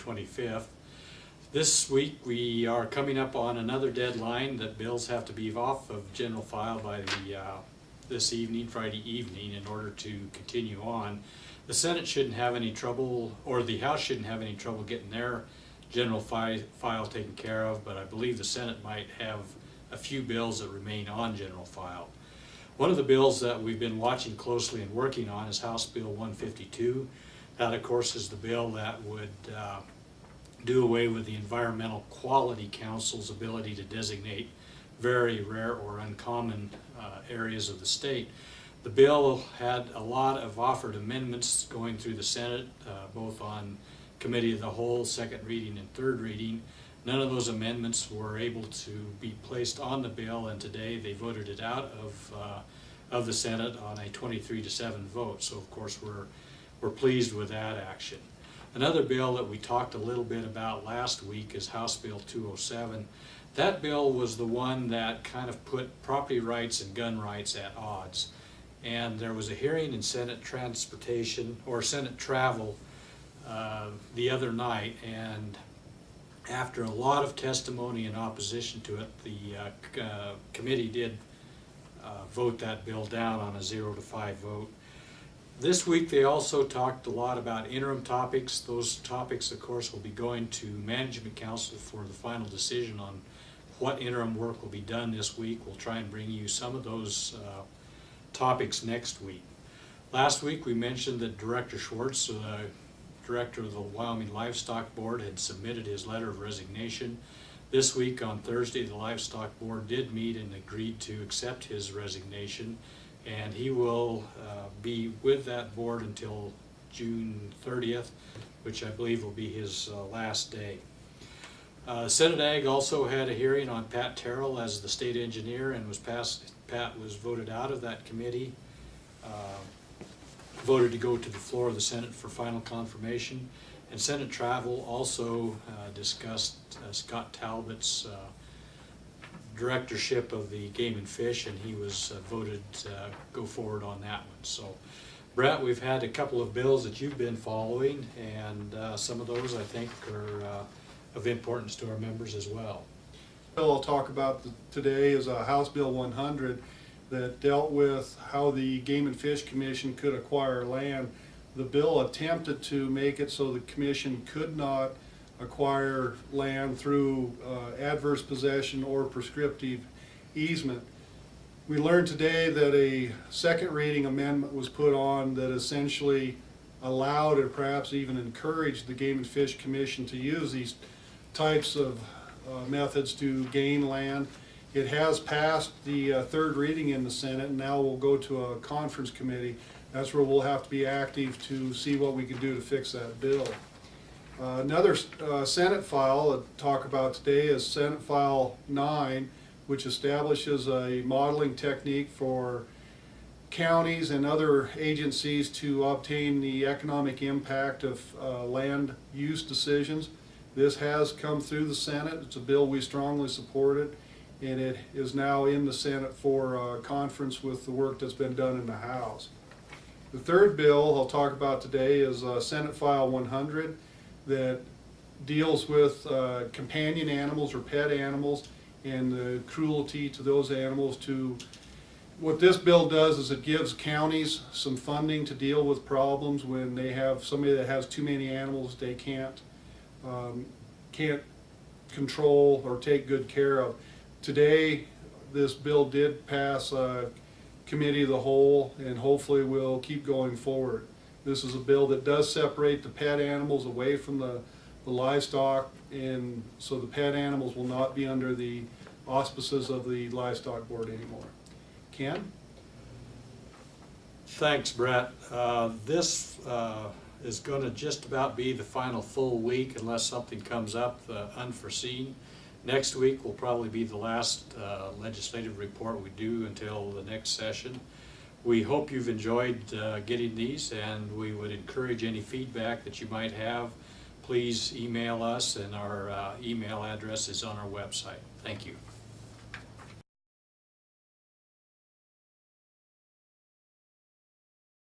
25th. This week we are coming up on another deadline that bills have to be off of general file by this evening, Friday evening, in order to continue on. The Senate shouldn't have any trouble, or the House shouldn't have any trouble getting their general file taken care of, but I believe the Senate might have a few bills that remain on general file. One of the bills that we've been watching closely and working on is House Bill 152. That, of course, is the bill that would do away with the Environmental Quality Council's ability to designate very rare or uncommon areas of the state. The bill had a lot of offered amendments going through the Senate, both on Committee of the Whole, second reading and third reading. None of those amendments were able to be placed on the bill, and today they voted it out of the Senate on a 23-7 vote. So of course we're pleased with that action. Another bill that we talked a little bit about last week is House Bill 207. That bill was the one that kind of put property rights and gun rights at odds. And there was a hearing in Senate Transportation, or Senate Travel, the other night, and after a lot of testimony in opposition to it, the committee did vote that bill down on a 0-5 vote. This week they also talked a lot about interim topics. Those topics, of course, will be going to Management Council for the final decision on what interim work will be done this week. We'll try and bring you some of those topics next week. Last week we mentioned that Director Schwartz, director of the Wyoming Livestock Board, had submitted his letter of resignation. This week on Thursday, the Livestock Board did meet and agreed to accept his resignation, and he will be with that board until June 30th, which I believe will be his last day. Senate Ag also had a hearing on Pat Terrell as the state engineer, and Pat was voted out of that committee, voted to go to the floor of the Senate for final confirmation. And Senate Travel also discussed Scott Talbot's directorship of the Game and Fish, and he was voted go forward on that one. So, Brett, we've had a couple of bills that you've been following, and some of those I think are of importance to our members as well. The bill I'll talk about today is House Bill 100 that dealt with how the Game and Fish Commission could acquire land. The bill attempted to make it so the commission could not acquire land through adverse possession or prescriptive easement. We learned today that a second reading amendment was put on that essentially allowed or perhaps even encouraged the Game and Fish Commission to use these types of methods to gain land. It has passed the third reading in the Senate, and now we'll go to a conference committee. That's where we'll have to be active to see what we can do to fix that bill. Another Senate file to talk about today is Senate File 9, which establishes a modeling technique for counties and other agencies to obtain the economic impact of land use decisions. This has come through the Senate. It's a bill we strongly supported, and it is now in the Senate for conference with the work that's been done in the House. The third bill I'll talk about today is Senate File 100 that deals with companion animals or pet animals and the cruelty to those animals. What this bill does is it gives counties some funding to deal with problems when they have somebody that has too many animals they can't control or take good care of. Today, this bill did pass Committee of the Whole, and hopefully will keep going forward. This is a bill that does separate the pet animals away from the livestock, and so the pet animals will not be under the auspices of the Livestock Board anymore. Ken? Thanks, Brett. This is going to just about be the final full week unless something comes up unforeseen. Next week will probably be the last legislative report we do until the next session. We hope you've enjoyed getting these, and we would encourage any feedback that you might have. Please email us, and our email address is on our website. Thank you.